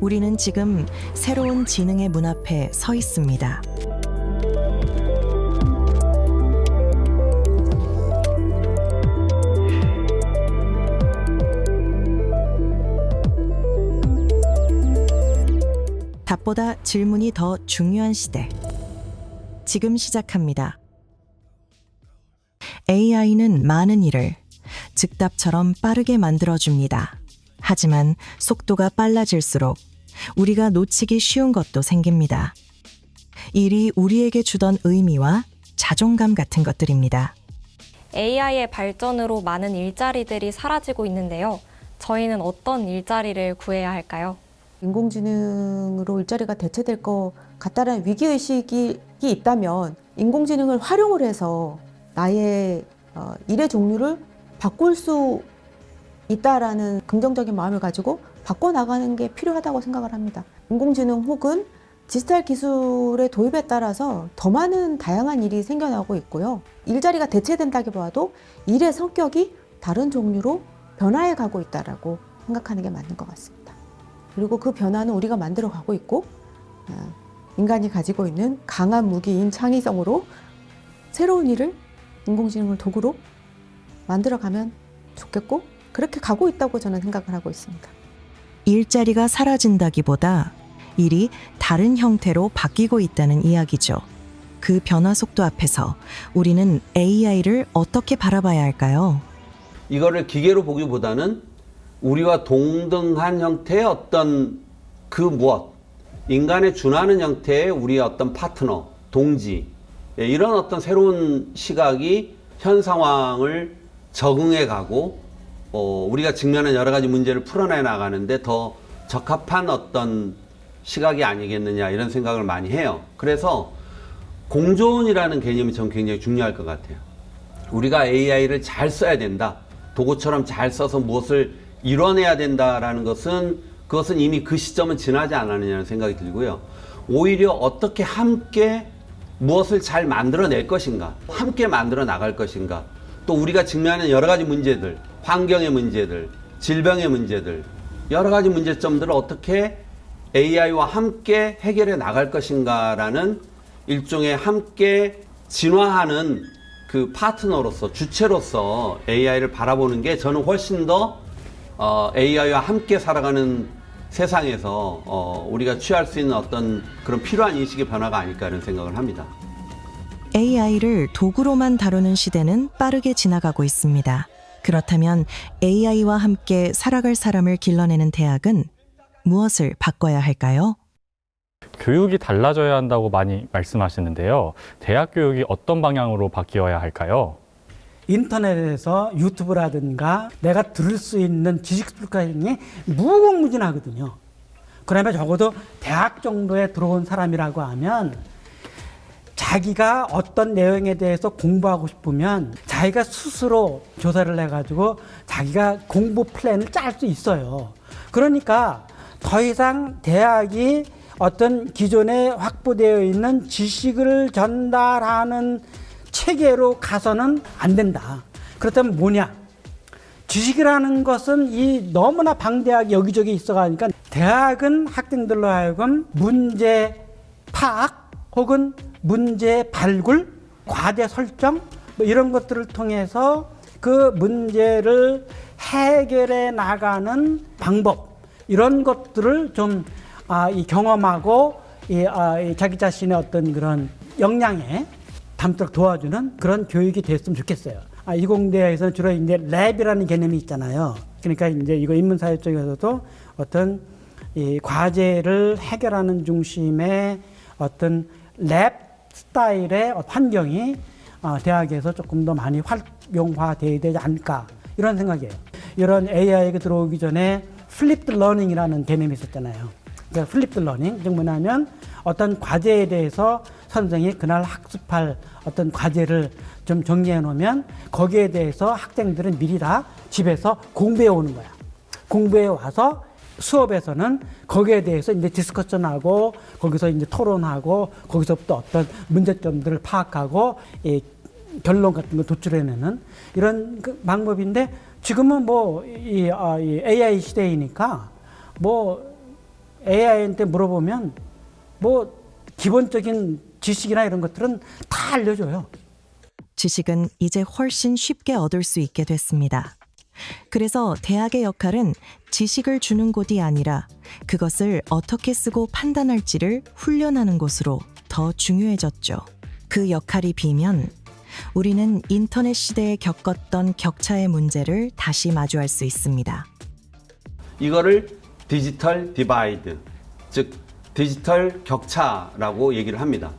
우리는 지금 새로운 지능의 문 앞에 서 있습니다. 답보다 질문이 더 중요한 시대. 지금 시작합니다. AI는 많은 일을 즉답처럼 빠르게 만들어줍니다. 하지만 속도가 빨라질수록 우리가 놓치기 쉬운 것도 생깁니다. 일이 우리에게 주던 의미와 자존감 같은 것들입니다. AI의 발전으로 많은 일자리들이 사라지고 있는데요. 저희는 어떤 일자리를 구해야 할까요? 인공지능으로 일자리가 대체될 것 같다는 위기의식이 있다면 인공지능을 활용을 해서 나의 일의 종류를 바꿀 수 있다라는 긍정적인 마음을 가지고 바꿔나가는 게 필요하다고 생각을 합니다. 인공지능 혹은 디지털 기술의 도입에 따라서 더 많은 다양한 일이 생겨나고 있고요. 일자리가 대체된다기보다도 일의 성격이 다른 종류로 변화해 가고 있다라고 생각하는 게 맞는 것 같습니다. 그리고 그 변화는 우리가 만들어 가고 있고 인간이 가지고 있는 강한 무기인 창의성으로 새로운 일을 인공지능을 도구로 만들어가면 좋겠고 그렇게 가고 있다고 저는 생각을 하고 있습니다. 일자리가 사라진다기보다 일이 다른 형태로 바뀌고 있다는 이야기죠. 그 변화 속도 앞에서 우리는 AI를 어떻게 바라봐야 할까요? 이거를 기계로 보기보다는 우리와 동등한 형태의 어떤 그 무엇, 인간에 준하는 형태의 우리의 어떤 파트너, 동지, 이런 어떤 새로운 시각이 현 상황을 적응해 가고 우리가 직면한 여러 가지 문제를 풀어내 나가는데 더 적합한 어떤 시각이 아니겠느냐 이런 생각을 많이 해요. 그래서 공존이라는 개념이 전 굉장히 중요할 것 같아요. 우리가 AI를 잘 써야 된다. 도구처럼 잘 써서 무엇을 이뤄내야 된다라는 그것은 이미 그 시점은 지나지 않았느냐는 생각이 들고요. 오히려 어떻게 함께 무엇을 잘 만들어낼 것인가, 함께 만들어 나갈 것인가, 또 우리가 직면하는 여러 가지 문제들, 환경의 문제들, 질병의 문제들, 여러 가지 문제점들을 어떻게 AI와 함께 해결해 나갈 것인가라는 일종의 함께 진화하는 그 파트너로서, 주체로서 AI를 바라보는 게 저는 훨씬 더 AI와 함께 살아가는 세상에서 우리가 취할 수 있는 어떤 그런 필요한 인식의 변화가 아닐까 이런 생각을 합니다. AI를 도구로만 다루는 시대는 빠르게 지나가고 있습니다. 그렇다면 AI와 함께 살아갈 사람을 길러내는 대학은 무엇을 바꿔야 할까요? 교육이 달라져야 한다고 많이 말씀하시는데요. 대학 교육이 어떤 방향으로 바뀌어야 할까요? 인터넷에서 유튜브라든가 내가 들을 수 있는 지식 스포츠가 무궁무진하거든요. 그러면 적어도 대학 정도에 들어온 사람이라고 하면 자기가 어떤 내용에 대해서 공부하고 싶으면 자기가 스스로 조사를 해가지고 자기가 공부 플랜을 짤 수 있어요. 그러니까 더 이상 대학이 어떤 기존에 확보되어 있는 지식을 전달하는 체계로 가서는 안 된다. 그렇다면 뭐냐? 지식이라는 것은 이 너무나 방대하게 여기저기 있어가니까 대학은 학생들로 하여금 문제 파악 혹은 문제 발굴, 과제 설정 뭐 이런 것들을 통해서 그 문제를 해결해 나가는 방법 이런 것들을 좀 경험하고 자기 자신의 어떤 그런 역량에 담도록 도와주는 그런 교육이 됐으면 좋겠어요. 이공대에서는 주로 이제 랩이라는 개념이 있잖아요. 그러니까 이제 이거 인문사회 쪽에서도 어떤 이 과제를 해결하는 중심의 어떤 랩 스타일의 환경이 대학에서 조금 더 많이 활용화되어야 되지 않을까 이런 생각이에요. 이런 AI가 들어오기 전에 플립드 러닝이라는 개념이 있었잖아요. 그러니까 플립드 러닝, 즉 뭐냐면 어떤 과제에 대해서 선생이 그날 학습할 어떤 과제를 좀 정리해 놓으면 거기에 대해서 학생들은 미리 다 집에서 공부해 오는 거야. 공부해 와서 수업에서는 거기에 대해서 이제 디스커션하고 거기서 이제 토론하고 거기서부터 어떤 문제점들을 파악하고 결론 같은 거 도출해내는 이런 그 방법인데 지금은 이 AI 시대이니까 뭐 AI한테 물어보면 뭐 기본적인 지식이나 이런 것들은 다 알려줘요. 지식은 이제 훨씬 쉽게 얻을 수 있게 됐습니다. 그래서 대학의 역할은 지식을 주는 곳이 아니라 그것을 어떻게 쓰고 판단할지를 훈련하는 곳으로 더 중요해졌죠. 그 역할이 비면 우리는 인터넷 시대에 겪었던 격차의 문제를 다시 마주할 수 있습니다. 이거를 디지털 디바이드, 즉 디지털 격차라고 얘기를 합니다.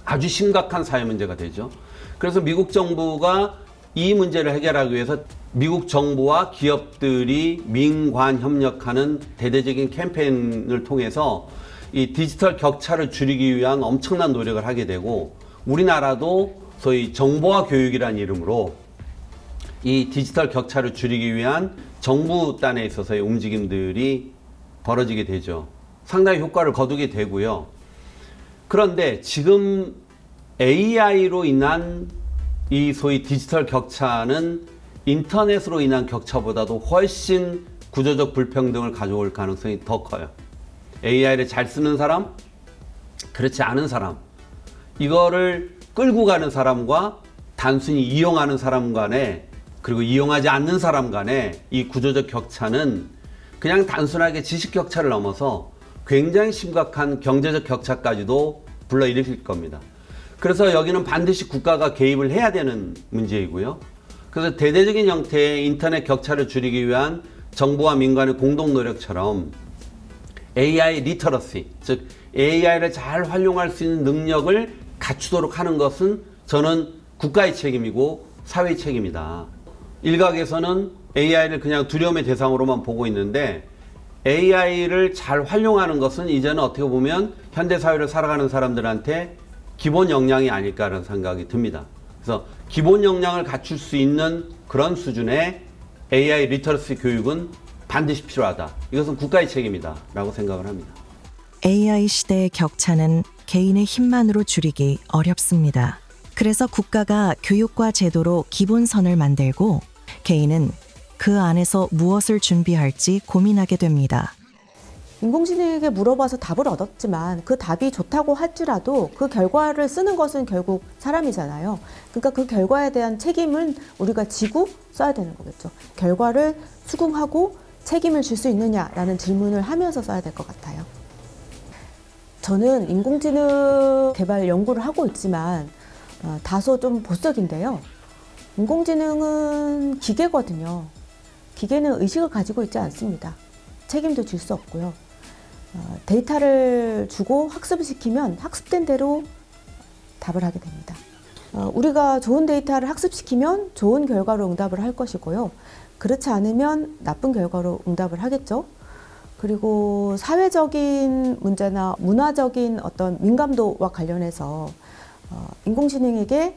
아주 심각한 사회 문제가 되죠. 그래서 미국 정부가 이 문제를 해결하기 위해서 미국 정부와 기업들이 민관 협력하는 대대적인 캠페인을 통해서 이 디지털 격차를 줄이기 위한 엄청난 노력을 하게 되고, 우리나라도 소위 정보화 교육이라는 이름으로 이 디지털 격차를 줄이기 위한 정부 단에 있어서의 움직임들이 벌어지게 되죠. 상당히 효과를 거두게 되고요. 그런데 지금 AI로 인한 이 소위 디지털 격차는 인터넷으로 인한 격차보다도 훨씬 구조적 불평등을 가져올 가능성이 더 커요. AI를 잘 쓰는 사람, 그렇지 않은 사람, 이거를 끌고 가는 사람과 단순히 이용하는 사람 간에, 그리고 이용하지 않는 사람 간에 이 구조적 격차는 그냥 단순하게 지식 격차를 넘어서 굉장히 심각한 경제적 격차까지도 불러일으킬 겁니다. 그래서 여기는 반드시 국가가 개입을 해야 되는 문제이고요. 그래서 대대적인 형태의 인터넷 격차를 줄이기 위한 정부와 민간의 공동 노력처럼 AI 리터러시, 즉 AI를 잘 활용할 수 있는 능력을 갖추도록 하는 것은 저는 국가의 책임이고 사회의 책임이다. 일각에서는 AI를 그냥 두려움의 대상으로만 보고 있는데, AI를 잘 활용하는 것은 이제는 어떻게 보면 현대사회를 살아가는 사람들한테 기본 역량이 아닐까라는 생각이 듭니다. 그래서 기본 역량을 갖출 수 있는 그런 수준의 AI 리터러시 교육은 반드시 필요하다. 이것은 국가의 책임이다 라고 생각을 합니다. AI 시대의 격차는 개인의 힘만으로 줄이기 어렵습니다. 그래서 국가가 교육과 제도로 기본선을 만들고 개인은 그 안에서 무엇을 준비할지 고민하게 됩니다. 인공지능에게 물어봐서 답을 얻었지만 그 답이 좋다고 할지라도 그 결과를 쓰는 것은 결국 사람이잖아요. 그러니까 그 결과에 대한 책임은 우리가 지고 써야 되는 거겠죠. 결과를 수긍하고 책임을 질 수 있느냐라는 질문을 하면서 써야 될 것 같아요. 저는 인공지능 개발 연구를 하고 있지만 다소 좀 보수적인데요. 인공지능은 기계거든요. 기계는 의식을 가지고 있지 않습니다. 책임도 질 수 없고요. 데이터를 주고 학습을 시키면 학습된 대로 답을 하게 됩니다. 우리가 좋은 데이터를 학습시키면 좋은 결과로 응답을 할 것이고요. 그렇지 않으면 나쁜 결과로 응답을 하겠죠. 그리고 사회적인 문제나 문화적인 어떤 민감도와 관련해서 인공지능에게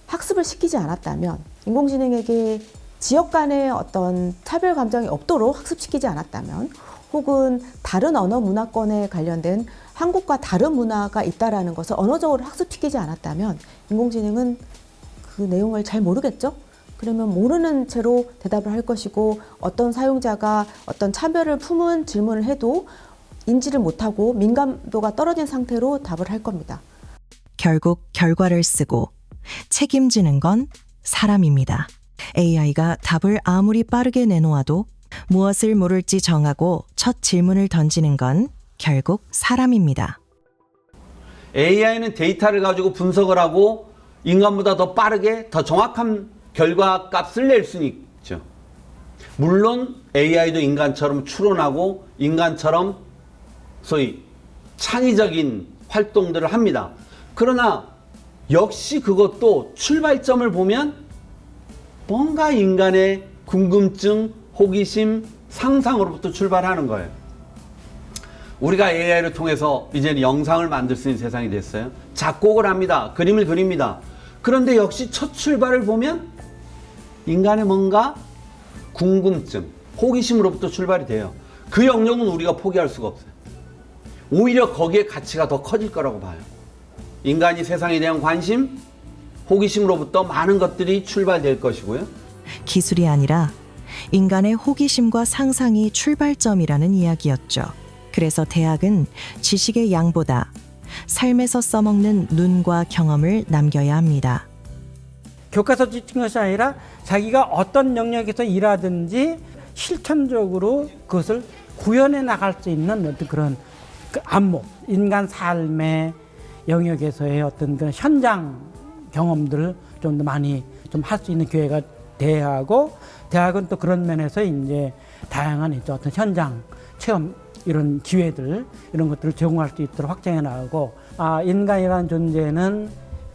학습을 시키지 않았다면, 인공지능에게 지역 간의 어떤 차별 감정이 없도록 학습시키지 않았다면, 혹은 다른 언어 문화권에 관련된 한국과 다른 문화가 있다라는 것을 언어적으로 학습시키지 않았다면 인공지능은 그 내용을 잘 모르겠죠? 그러면 모르는 채로 대답을 할 것이고, 어떤 사용자가 어떤 차별을 품은 질문을 해도 인지를 못하고 민감도가 떨어진 상태로 답을 할 겁니다. 결국 결과를 쓰고 책임지는 건 사람입니다. AI가 답을 아무리 빠르게 내놓아도 무엇을 물을지 정하고 첫 질문을 던지는 건 결국 사람입니다. AI는 데이터를 가지고 분석을 하고 인간보다 더 빠르게 더 정확한 결과 값을 낼 수는 있죠. 물론 AI도 인간처럼 추론하고 인간처럼 소위 창의적인 활동들을 합니다. 그러나 역시 그것도 출발점을 보면 뭔가 인간의 궁금증, 호기심, 상상으로부터 출발하는 거예요. 우리가 AI를 통해서 이제는 영상을 만들 수 있는 세상이 됐어요. 작곡을 합니다. 그림을 그립니다. 그런데 역시 첫 출발을 보면 인간의 뭔가 궁금증, 호기심으로부터 출발이 돼요. 그 영역은 우리가 포기할 수가 없어요. 오히려 거기에 가치가 더 커질 거라고 봐요. 인간이 세상에 대한 관심, 호기심으로부터 많은 것들이 출발될 것이고요. 기술이 아니라 인간의 호기심과 상상이 출발점이라는 이야기였죠. 그래서 대학은 지식의 양보다 삶에서 써먹는 눈과 경험을 남겨야 합니다. 교과서 지친 것이 아니라 자기가 어떤 영역에서 일하든지 실천적으로 그것을 구현해 나갈 수 있는 어떤 그런 그 안목, 인간 삶의 영역에서의 어떤 그런 현장 경험들을 좀 더 많이 좀 할 수 있는 기회가 돼야 하고, 대학은 또 그런 면에서 이제 다양한 이제 어떤 현장 체험 이런 기회들 이런 것들을 제공할 수 있도록 확장해 나가고, 인간이라는 존재는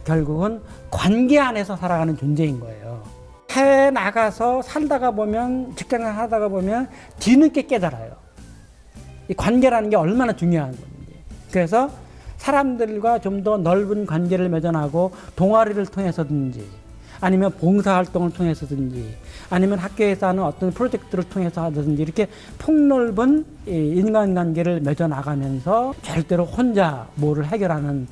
결국은 관계 안에서 살아가는 존재인 거예요. 해외 나가서 살다가 보면, 직장을 하다가 보면 뒤늦게 깨달아요. 이 관계라는 게 얼마나 중요한 건지. 그래서 사람들과 좀 더 넓은 관계를 맺어나고 동아리를 통해서든지 아니면 봉사활동을 통해서든지 아니면 학교에서 하는 어떤 프로젝트를 통해서 하든지 이렇게 폭넓은 인간관계를 맺어나가면서 절대로 혼자 뭐를 해결하는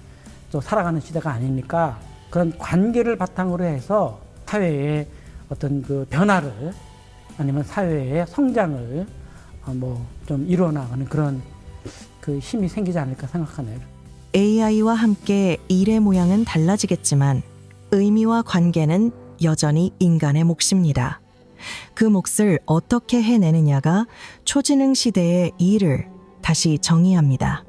또 살아가는 시대가 아니니까, 그런 관계를 바탕으로 해서 사회의 어떤 그 변화를 아니면 사회의 성장을 좀 이루어나가는 그런 그 힘이 생기지 않을까 생각하네요. AI와 함께 일의 모양은 달라지겠지만 의미와 관계는 여전히 인간의 몫입니다. 그 몫을 어떻게 해내느냐가 초지능 시대의 일을 다시 정의합니다.